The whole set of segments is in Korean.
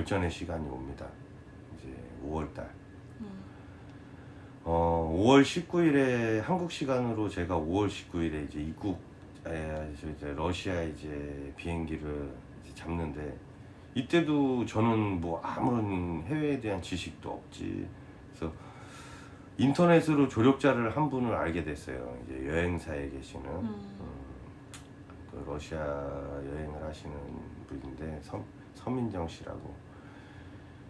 결전의 시간이 옵니다. 이제 5월달. 5월 19일에 한국 시간으로 제가 5월 19일에 이제 이제 러시아 이제 비행기를 이제 잡는데, 이때도 저는 뭐 아무런 해외에 대한 지식도 없지. 그래서 인터넷으로 조력자를 한 분을 알게 됐어요. 이제 여행사에 계시는 그 러시아 여행을 하시는 분인데 서민정 씨라고.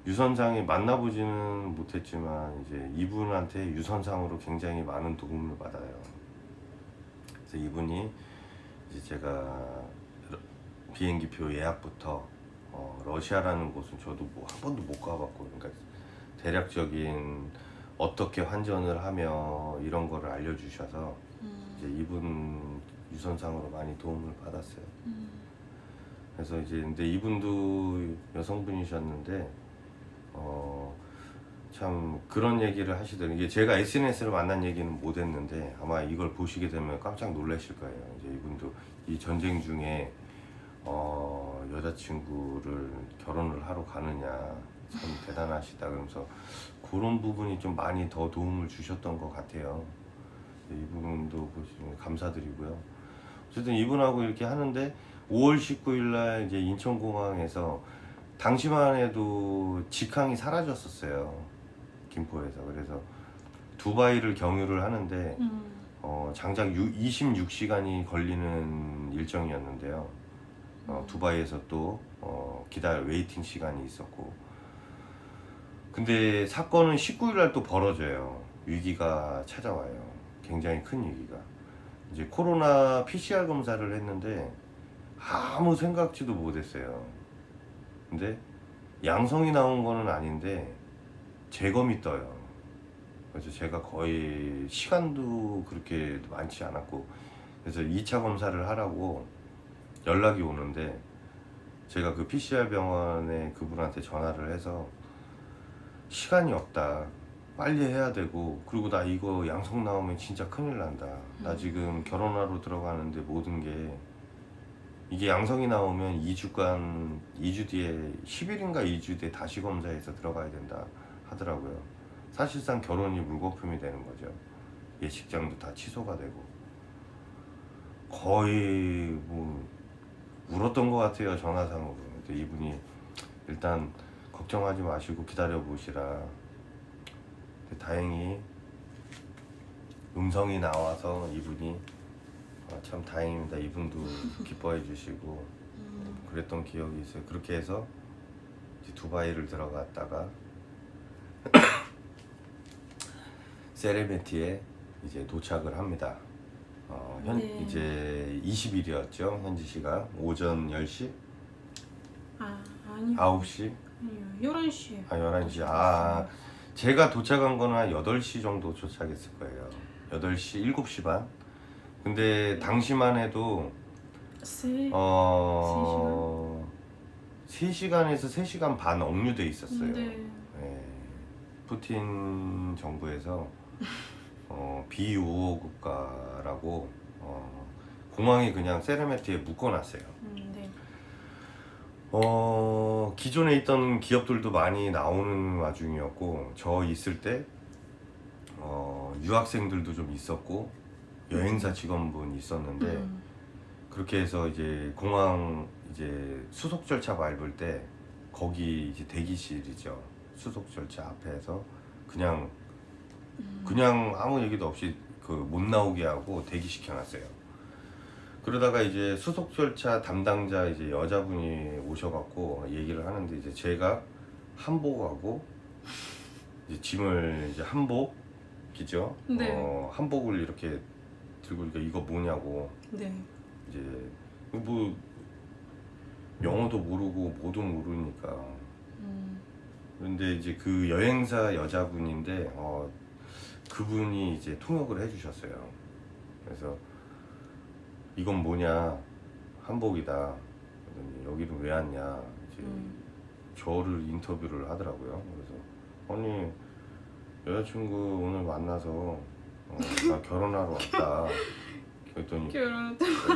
유선상에 만나보지는 못했지만 이제 이분한테 유선상으로 굉장히 많은 도움을 받아요. 그래서 이분이 이제 제가 비행기표 예약부터 러시아라는 곳은 저도 뭐 한 번도 못 가봤고, 그러니까 대략적인 어떻게 환전을 하며 이런 거를 알려주셔서 이제 이분 유선상으로 많이 도움을 받았어요. 그래서 이제 근데 이분도 여성분이셨는데 참 그런 얘기를 하시더라고요. 이게 제가 SNS를 만난 얘기는 못 했는데 아마 이걸 보시게 되면 깜짝 놀라실 거예요. 이제 이분도 이 전쟁 중에 여자친구를 결혼을 하러 가느냐, 참 대단하시다. 그러면서 그런 부분이 좀 많이 더 도움을 주셨던 것 같아요. 이 부분도 보시면 감사드리고요. 어쨌든 이분하고 이렇게 하는데 5월 19일 날 이제 인천공항에서 당시만 해도 직항이 사라졌었어요. 김포에서. 그래서 두바이를 경유를 하는데 장작 26시간이 걸리는 일정이었는데요. 두바이에서 또 웨이팅 시간이 있었고, 근데 사건은 19일 날 또 벌어져요. 위기가 찾아와요. 굉장히 큰 위기가. 이제 코로나 PCR 검사를 했는데 아무 생각지도 못했어요. 근데 양성이 나온 거는 아닌데 재검이 떠요. 그래서 제가 거의 시간도 그렇게 많지 않았고, 그래서 2차 검사를 하라고 연락이 오는데, 제가 그 PCR 병원에 그분한테 전화를 해서 시간이 없다, 빨리 해야 되고, 그리고 나 이거 양성 나오면 진짜 큰일 난다, 나 지금 결혼하러 들어가는데 모든 게 이게 양성이 나오면 2주 뒤에 10일인가 2주 뒤에 다시 검사해서 들어가야 된다 하더라고요. 사실상 결혼이 물거품이 되는 거죠. 예식장도 다 취소가 되고. 거의 뭐 울었던 것 같아요, 전화상으로. 근데 이분이 일단 걱정하지 마시고 기다려 보시라. 다행히 음성이 나와서 이분이 참 다행입니다. 이분도 기뻐해 주시고 그랬던 기억이 있어요. 그렇게 해서 이제 두바이를 들어갔다가 세레베티에 이제 도착을 합니다. 네. 이제 20일이었죠. 현지 시간 오전 10시? 아니요. 9시? 아니요. 11시에. 11시. 제가 도착한 거는 한 8시 정도 도착했을 거예요. 8시, 7시 반? 근데 당시만 해도 3시간에서 3시간 반 억류돼 있었어요. 네. 네. 푸틴 정부에서 비우호 국가라고 공항에 그냥 세레메티에 묶어놨어요. 네. 기존에 있던 기업들도 많이 나오는 와중이었고, 저 있을 때 유학생들도 좀 있었고 여행사 직원분이 있었는데, 그렇게 해서 이제 공항 이제 수속 절차 밟을 때 거기 이제 대기실이죠. 수속 절차 앞에서 그냥 아무 얘기도 없이 그 못 나오게 하고 대기시켜놨어요. 그러다가 이제 수속 절차 담당자 이제 여자분이 오셔갖고 얘기를 하는데, 이제 제가 한복하고 이제 짐을 이제 한복이죠. 네. 한복을 이렇게 들고, 그러니까 이거 뭐냐고. 네. 이제 뭐 영어도 모르고 뭐도 모르니까. 그런데 이제 그 여행사 여자분인데 그분이 이제 통역을 해주셨어요. 그래서 이건 뭐냐, 한복이다. 그랬더니 여기는 왜 왔냐, 이제 저를 인터뷰를 하더라고요. 그래서 아니 여자친구 오늘 만나서 나 결혼하러 왔다. 그랬더니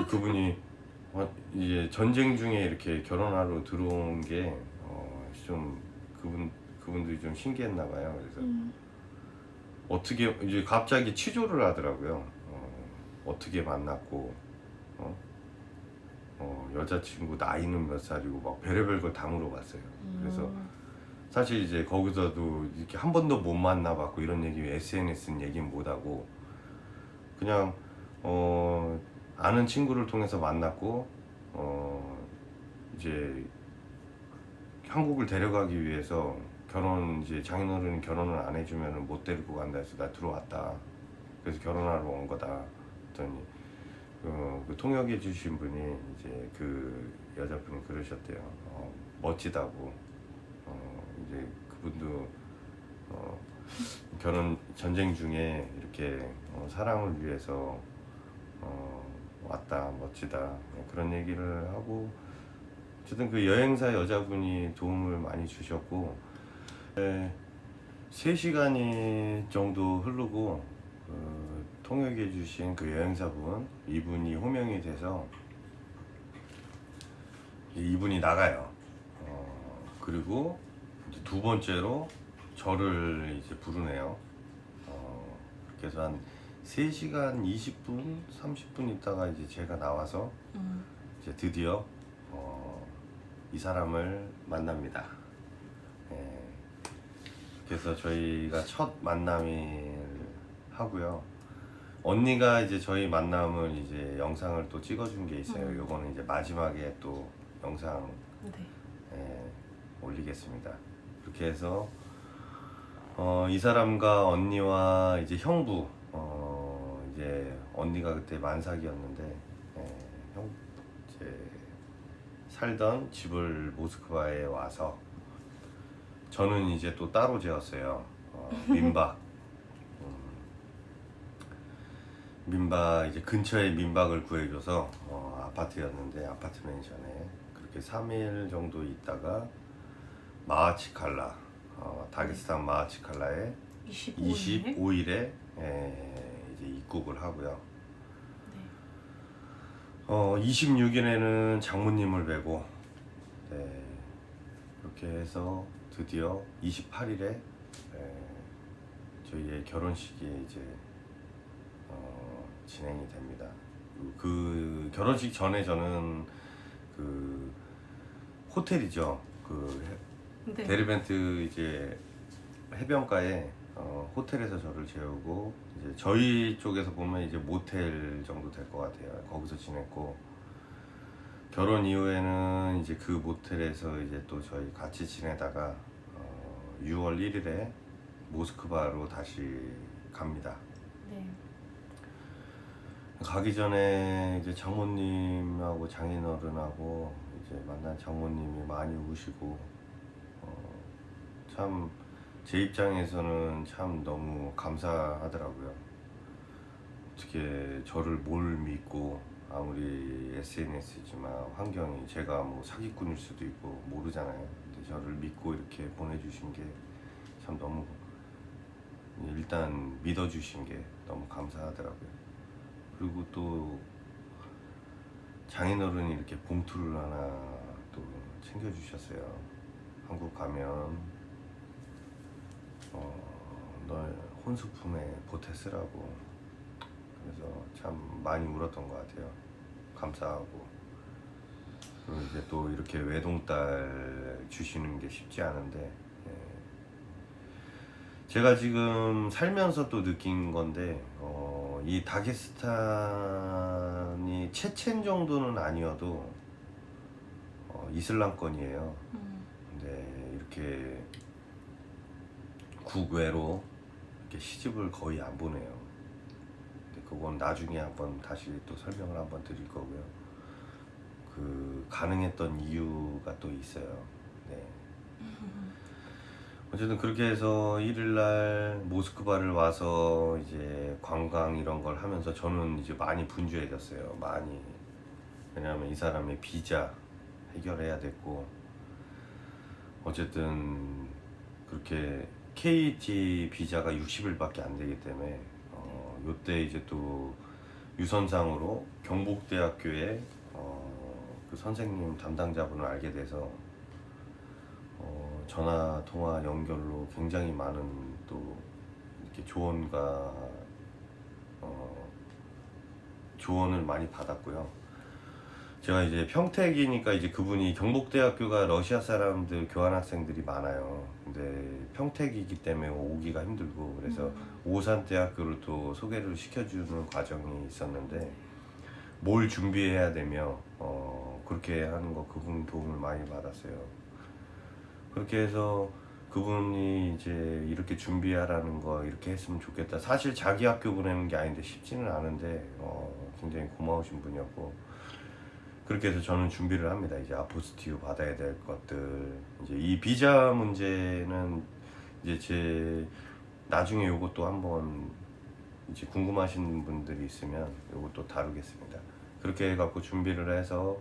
그분이 이제 전쟁 중에 이렇게 결혼하러 들어온 게 좀 그분들이 좀 신기했나 봐요. 그래서 어떻게 이제 갑자기 취조를 하더라고요. 어떻게 만났고, 여자친구 나이는 몇 살이고 막 별의별 걸 다 물어봤어요. 그래서 사실 이제 거기서도 이렇게 한 번도 못 만나봤고 이런 얘기 SNS는 얘기는 못하고 그냥 아는 친구를 통해서 만났고 이제 한국을 데려가기 위해서 이제 장인어른이 결혼을 안 해주면 못 데리고 간다 해서 나 들어왔다. 그래서 결혼하러 온 거다. 했더니 그 통역해 주신 분이 이제 그 여자분이 그러셨대요. 멋지다고. 이제 그분도 결혼 전쟁 중에 이렇게 사랑을 위해서 왔다, 멋지다, 그런 얘기를 하고 어쨌든 그 여행사 여자분이 도움을 많이 주셨고 3시간이 정도 흐르고 통역해 주신 그 여행사분 이분이 호명이 돼서 이분이 나가요. 그리고 이제 두 번째로 저를 이제 부르네요. 그렇게 해서 한 3시간 20분, 30분 있다가 이제 제가 나와서 이제 드디어 이 사람을 만납니다. 그래서 저희가 첫 만남을 하고요. 언니가 이제 저희 만남을 이제 영상을 또 찍어준 게 있어요. 요거는 이제 마지막에 또 영상 올리겠습니다. 그렇게 해서 이 사람과 언니와 이제 형부 이제 언니가 그때 만삭이었는데 이제 살던 집을 모스크바에 와서 저는 이제 또 따로 지었어요. 민박 민박 이제 근처에 민박을 구해줘서 아파트였는데 아파트 맨션에 그렇게 3일 정도 있다가 마하치칼라 다게스탄 마하치칼라에 25일에 이제 입국을 하고요. 26일에는 장모님을 뵈고 그렇게 해서 드디어 28일에 저희의 결혼식이 이제 진행이 됩니다. 그 결혼식 전에 저는 그 호텔이죠. 데르벤트 이제 해변가에 호텔에서 저를 재우고 이제 저희 쪽에서 보면 이제 모텔 정도 될 것 같아요. 거기서 지냈고 결혼 이후에는 이제 그 모텔에서 이제 또 저희 같이 지내다가 6월 1일에 모스크바로 다시 갑니다. 네. 가기 전에 이제 장모님하고 장인어른하고 이제 만난 장모님이 많이 우시고 참 제 입장에서는 참 너무 감사하더라고요. 어떻게 저를 뭘 믿고 아무리 SNS지만 환경이 제가 뭐 사기꾼일 수도 있고 모르잖아요. 근데 저를 믿고 이렇게 보내주신 게 참 너무 일단 믿어주신 게 너무 감사하더라고요. 그리고 또 장인어른이 이렇게 봉투를 하나 또 챙겨주셨어요. 한국 가면 너 혼수품에 보태 쓰라고. 그래서 참 많이 울었던 것 같아요. 감사하고. 그리고 이제 또 이렇게 외동딸 주시는 게 쉽지 않은데 제가 지금 살면서 또 느낀 건데 이 다게스탄이 체첸 정도는 아니어도 이슬람권이에요. 근데 이렇게 국외로 이렇게 시집을 거의 안 보내요. 근데 그건 나중에 한번 다시 또 설명을 한번 드릴 거고요. 그 가능했던 이유가 또 있어요. 네. 어쨌든 그렇게 해서 1일날 모스크바를 와서 이제 관광 이런 걸 하면서 저는 이제 많이 분주해졌어요. 많이. 왜냐하면 이 사람의 비자 해결해야 됐고 어쨌든 그렇게 KT 비자가 60일밖에 안 되기 때문에 요때 이제 또 유선상으로 경북대학교에 그 선생님 담당자분을 알게 돼서 전화 통화 연결로 굉장히 많은 또 이렇게 조언을 많이 받았고요. 제가 이제 평택이니까 이제 그분이 경북대학교가 러시아 사람들 교환학생들이 많아요. 근데 평택이기 때문에 오기가 힘들고 그래서 오산대학교를 또 소개를 시켜주는 과정이 있었는데 뭘 준비해야 되며 그렇게 하는 거 그분 도움을 많이 받았어요. 그렇게 해서 그분이 이제 이렇게 준비하라는 거 이렇게 했으면 좋겠다. 사실 자기 학교 보내는 게 아닌데 쉽지는 않은데 굉장히 고마우신 분이었고 그렇게 해서 저는 준비를 합니다. 이제 아포스티유 받아야 될 것들 이제 이 비자 문제는 이제 제 나중에 요것도 한번 이제 궁금하신 분들이 있으면 요것도 다루겠습니다. 그렇게 해갖고 준비를 해서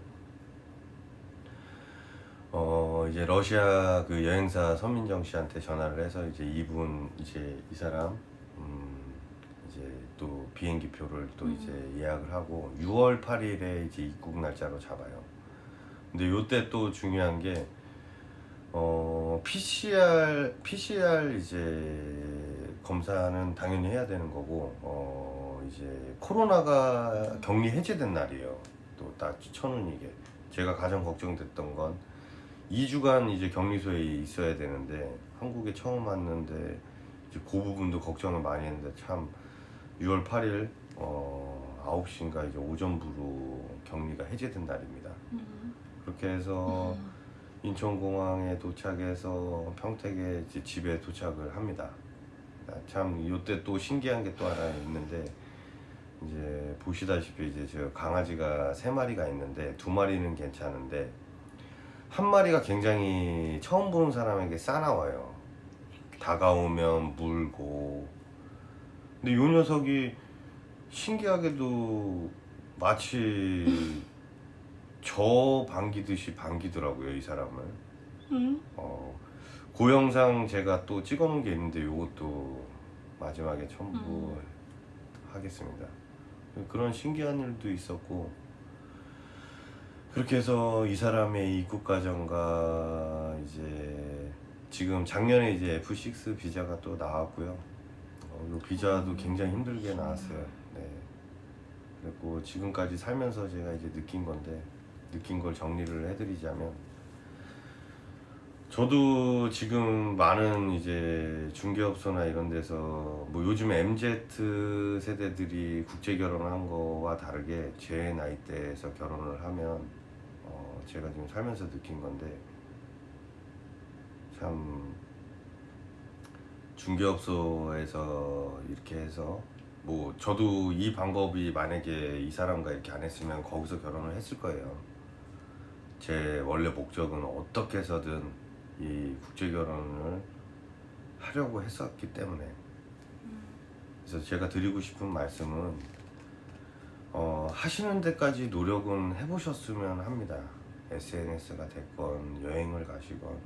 이제 러시아 그 여행사 서민정 씨한테 전화를 해서 이제 이분 이제 이 사람 이제 또 비행기 표를 또 이제 예약을 하고 6월 8일에 이제 입국 날짜로 잡아요. 근데 요때 또 중요한 게 PCR 이제 검사는 당연히 해야 되는 거고 이제 코로나가 격리 해제된 날이에요. 또 딱 쳐놓은 이게 제가 가장 걱정됐던 건 2주간 이제 격리소에 있어야 되는데 한국에 처음 왔는데 이제 그 부분도 걱정을 많이 했는데 참 6월 8일 9시인가 이제 오전부로 격리가 해제된 날입니다. 그렇게 해서 인천공항에 도착해서 평택에 이제 집에 도착을 합니다. 참 이때 또 신기한 게 또 하나 있는데 이제 보시다시피 이제 저 강아지가 3마리가 있는데 2마리는 괜찮은데 한 마리가 굉장히 처음 보는 사람에게 싸나워요. 다가오면 물고. 근데 요 녀석이 신기하게도 마치 저 반기듯이 반기더라고요, 이 사람을. 그 영상 제가 또 찍어놓은 게 있는데 요것도 마지막에 첨부하겠습니다. 그런 신기한 일도 있었고 그렇게 해서 이 사람의 입국 과정과 이제 지금 작년에 이제 F6 비자가 또 나왔고요. 이 비자도 굉장히 힘들게 나왔어요. 네. 그리고 지금까지 살면서 제가 이제 느낀 건데 느낀 걸 정리를 해드리자면 저도 지금 많은 이제 중개업소나 이런 데서 뭐 요즘 MZ 세대들이 국제 결혼한 거와 다르게 제 나이대에서 결혼을 하면 제가 지금 살면서 느낀 건데 참 중개업소에서 이렇게 해서 뭐 저도 이 방법이 만약에 이 사람과 이렇게 안 했으면 거기서 결혼을 했을 거예요. 제 원래 목적은 어떻게 해서든 이 국제 결혼을 하려고 했었기 때문에 그래서 제가 드리고 싶은 말씀은 하시는 데까지 노력은 해보셨으면 합니다. SNS가 됐건 여행을 가시건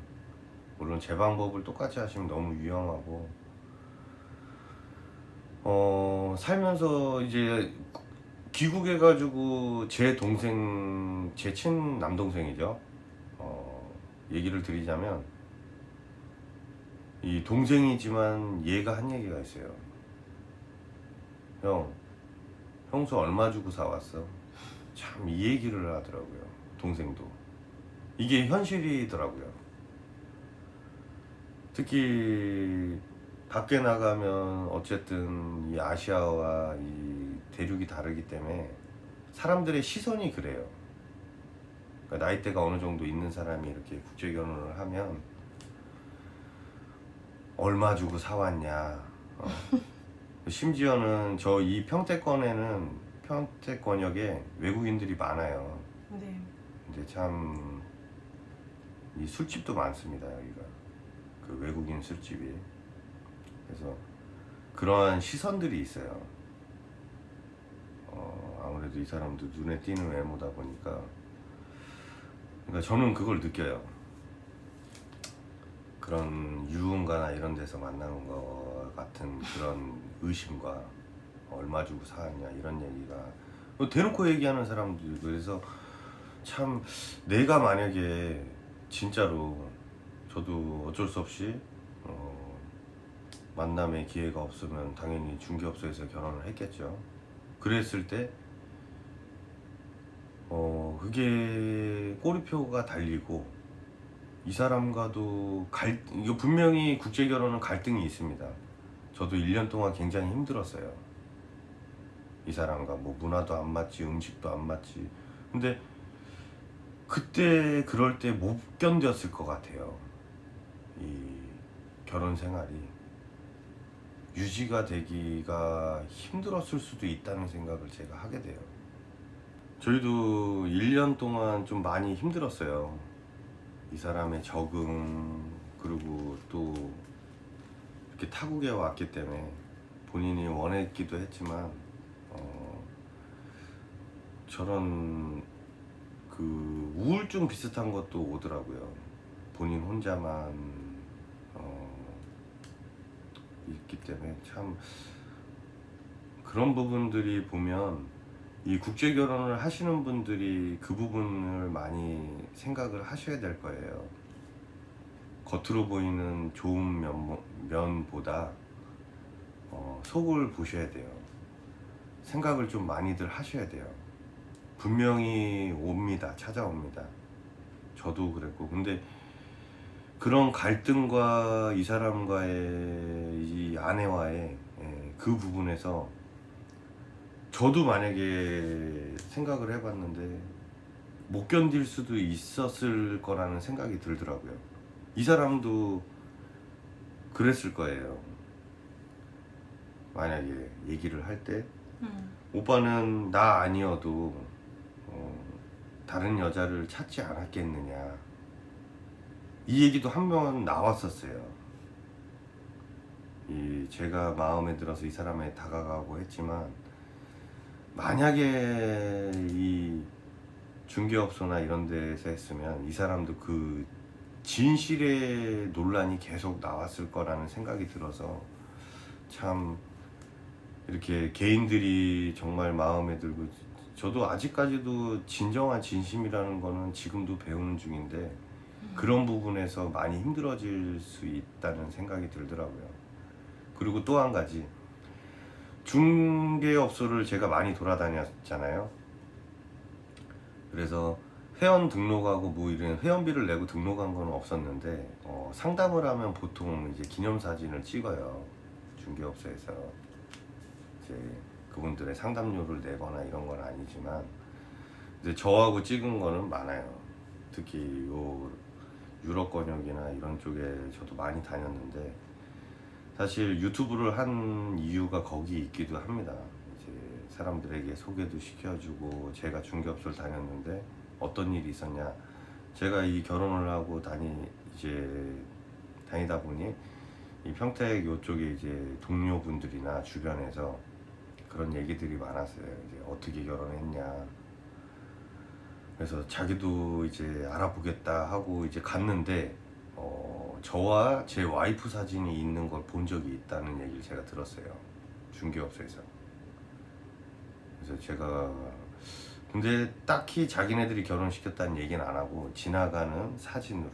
물론 제 방법을 똑같이 하시면 너무 위험하고 살면서 이제 귀국해가지고 제 동생 제 친남동생이죠. 얘기를 드리자면 이 동생이지만 얘가 한 얘기가 있어요. 형, 형수 얼마 주고 사왔어? 참 이 얘기를 하더라고요. 동생도. 이게 현실이더라고요. 특히 밖에 나가면 어쨌든 이 아시아와 이 대륙이 다르기 때문에 사람들의 시선이 그래요. 그러니까 나이대가 어느 정도 있는 사람이 이렇게 국제 결혼을 하면 얼마 주고 사왔냐. 심지어는 저 이 평택권에는 평택권역에 외국인들이 많아요. 네. 근데 참 이 술집도 많습니다, 여기가. 그 외국인 술집이. 그래서 그러한 시선들이 있어요. 아무래도 이 사람도 눈에 띄는 외모다 보니까. 그러니까 저는 그걸 느껴요. 그런 유흥가나 이런 데서 만나는 것 같은 그런 의심과 얼마 주고 사왔냐 이런 얘기가 대놓고 얘기하는 사람들. 그래서 참 내가 만약에 진짜로 저도 어쩔 수 없이 만남의 기회가 없으면 당연히 중개업소에서 결혼을 했겠죠. 그랬을 때 그게 꼬리표가 달리고 이 사람과도 이거 분명히 국제 결혼은 갈등이 있습니다. 저도 1년 동안 굉장히 힘들었어요. 이 사람과 뭐 문화도 안 맞지, 음식도 안 맞지. 근데 그때 그럴 때 못 견뎠을 것 같아요. 이 결혼 생활이 유지가 되기가 힘들었을 수도 있다는 생각을 제가 하게 돼요. 저희도 1년 동안 좀 많이 힘들었어요. 이 사람의 적응, 그리고 또 이렇게 타국에 왔기 때문에 본인이 원했기도 했지만 저런 그 우울증 비슷한 것도 오더라고요. 본인 혼자만 있기 때문에 참 그런 부분들이 보면 이 국제 결혼을 하시는 분들이 그 부분을 많이 생각을 하셔야 될 거예요. 겉으로 보이는 좋은 면보다 속을 보셔야 돼요. 생각을 좀 많이들 하셔야 돼요. 분명히 옵니다. 찾아옵니다. 저도 그랬고. 근데 그런 갈등과 이 사람과의 이 아내와의 그 부분에서 저도 만약에 생각을 해봤는데 못 견딜 수도 있었을 거라는 생각이 들더라고요. 이 사람도 그랬을 거예요. 만약에 얘기를 할 때 오빠는 나 아니어도 다른 여자를 찾지 않았겠느냐, 이 얘기도 한 번 나왔었어요. 제가 마음에 들어서 이 사람에 다가가고 했지만 만약에 이 중개업소나 이런 데서 했으면 이 사람도 그 진실의 논란이 계속 나왔을 거라는 생각이 들어서 참 이렇게 개인들이 정말 마음에 들고, 저도 아직까지도 진정한 진심이라는 거는 지금도 배우는 중인데 그런 부분에서 많이 힘들어질 수 있다는 생각이 들더라고요. 그리고 또 한 가지, 중개업소를 제가 많이 돌아다녔잖아요. 그래서 회원 등록하고 뭐 이런 회원비를 내고 등록한 건 없었는데 상담을 하면 보통 이제 기념사진을 찍어요. 중개업소에서 이제 그분들의 상담료를 내거나 이런 건 아니지만 이제 저하고 찍은 거는 많아요. 특히 요 유럽 권역이나 이런 쪽에 저도 많이 다녔는데 사실 유튜브를 한 이유가 거기 있기도 합니다. 이제 사람들에게 소개도 시켜주고, 제가 중개업소를 다녔는데 어떤 일이 있었냐, 제가 이 결혼을 하고 다니다 보니 이 평택 요쪽에 이제 동료분들이나 주변에서 그런 얘기들이 많았어요. 이제 어떻게 결혼했냐, 그래서 자기도 이제 알아보겠다 하고 이제 갔는데 저와 제 와이프 사진이 있는 걸 본 적이 있다는 얘기를 제가 들었어요. 중개업소에서. 그래서 제가 근데 딱히 자기네들이 결혼시켰다는 얘기는 안 하고 지나가는 사진으로.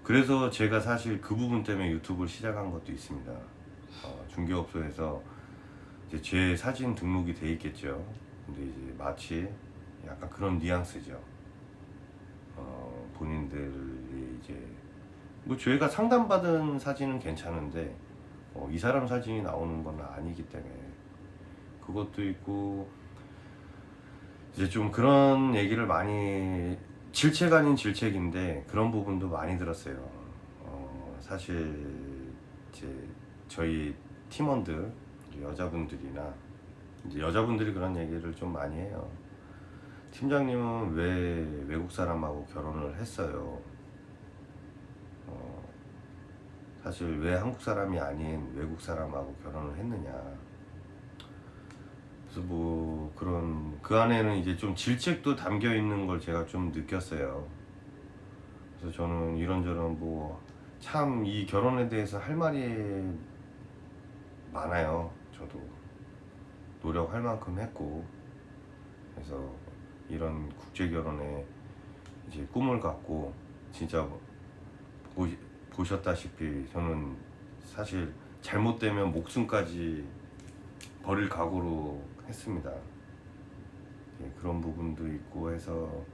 그래서 제가 사실 그 부분 때문에 유튜브를 시작한 것도 있습니다. 중개업소에서 이제 제 사진 등록이 돼 있겠죠. 근데 이제 마치 약간 그런 뉘앙스죠. 본인들이 이제 뭐 저희가 상담받은 사진은 괜찮은데 이 사람 사진이 나오는 건 아니기 때문에 그것도 있고, 이제 좀 그런 얘기를 많이, 질책 아닌 질책인데 그런 부분도 많이 들었어요. 사실 이제 저희 팀원들 여자분들이나 이제 여자분들이 그런 얘기를 좀 많이 해요. 팀장님은 왜 외국 사람하고 결혼을 했어요? 사실 왜 한국 사람이 아닌 외국 사람하고 결혼을 했느냐. 그래서 뭐 그런 그 안에는 이제 좀 질책도 담겨 있는 걸 제가 좀 느꼈어요. 그래서 저는 이런저런 뭐 참 이 결혼에 대해서 할 말이 많아요. 저도 노력할 만큼 했고, 그래서 이런 국제 결혼에 이제 꿈을 갖고 진짜 보셨다시피 저는 사실 잘못되면 목숨까지 버릴 각오로 했습니다. 예, 그런 부분도 있고 해서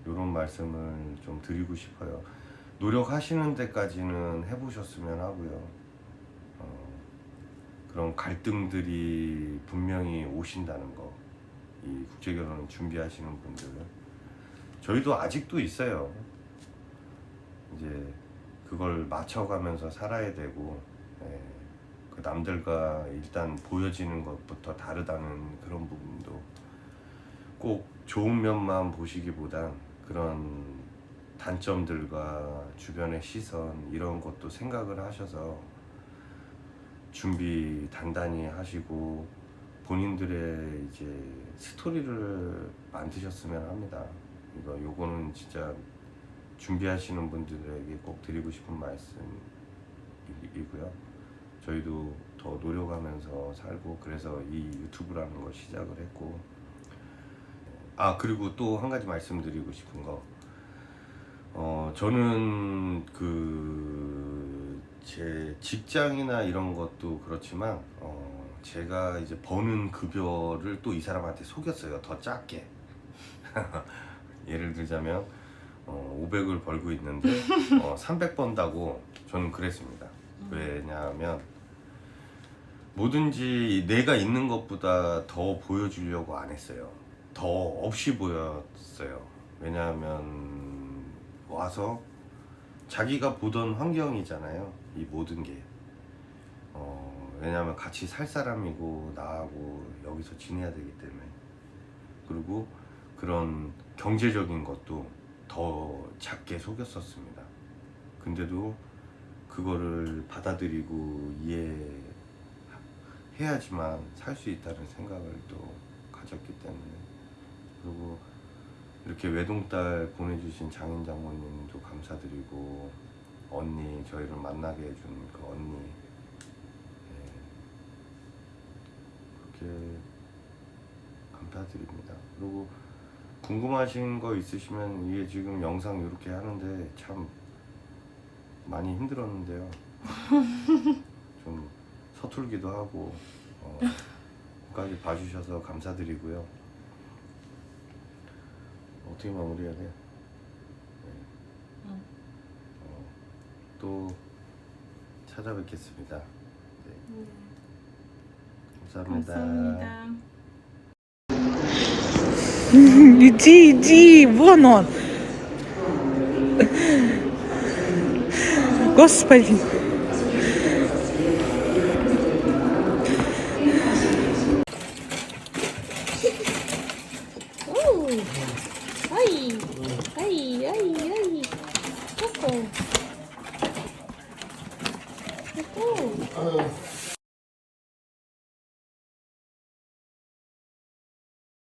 이런 말씀을 좀 드리고 싶어요. 노력하시는 데까지는 해보셨으면 하고요. 그런 갈등들이 분명히 오신다는 거, 이 국제결혼 준비하시는 분들, 저희도 아직도 있어요. 이제 그걸 맞춰가면서 살아야 되고, 예, 그 남들과 일단 보여지는 것부터 다르다는 그런 부분도 꼭 좋은 면만 보시기보단 그런 단점들과 주변의 시선 이런 것도 생각을 하셔서 준비 단단히 하시고 본인들의 이제 스토리를 만드셨으면 합니다. 요거는 진짜 준비하시는 분들에게 꼭 드리고 싶은 말씀이고요. 저희도 더 노력하면서 살고 그래서 이 유튜브라는 걸 시작을 했고, 그리고 또 한 가지 말씀드리고 싶은 거, 저는 제 직장이나 이런 것도 그렇지만 제가 이제 버는 급여를 또 이 사람한테 속였어요. 더 작게. 예를 들자면 500을 벌고 있는데 300 번다고 저는 그랬습니다. 왜냐하면 뭐든지 내가 있는 것보다 더 보여주려고 안 했어요. 더 없이 보였어요. 왜냐하면 와서 자기가 보던 환경이잖아요. 이 모든 게. 왜냐하면 같이 살 사람이고 나하고 여기서 지내야 되기 때문에. 그리고 그런 경제적인 것도 더 작게 속였었습니다. 근데도 그거를 받아들이고 이해해야지만 살 수 있다는 생각을 또 가졌기 때문에. 그리고 이렇게 외동딸 보내주신 장인 장모님도 감사드리고, 언니, 저희를 만나게 해준 그 언니, 그렇게 감사드립니다. 그리고 궁금하신 거 있으시면, 이게 지금 영상 이렇게 하는데 참 많이 힘들었는데요. 좀 서툴기도 하고 끝까지 봐주셔서 감사드리고요. 어떻게 마무리해야 돼? 또 찾아뵙겠습니다. 네. 감사합니다. 감사합니다. Иди, вон он. Господи. Ай, ай, ай, ай. Ку-ку. Ку-ку.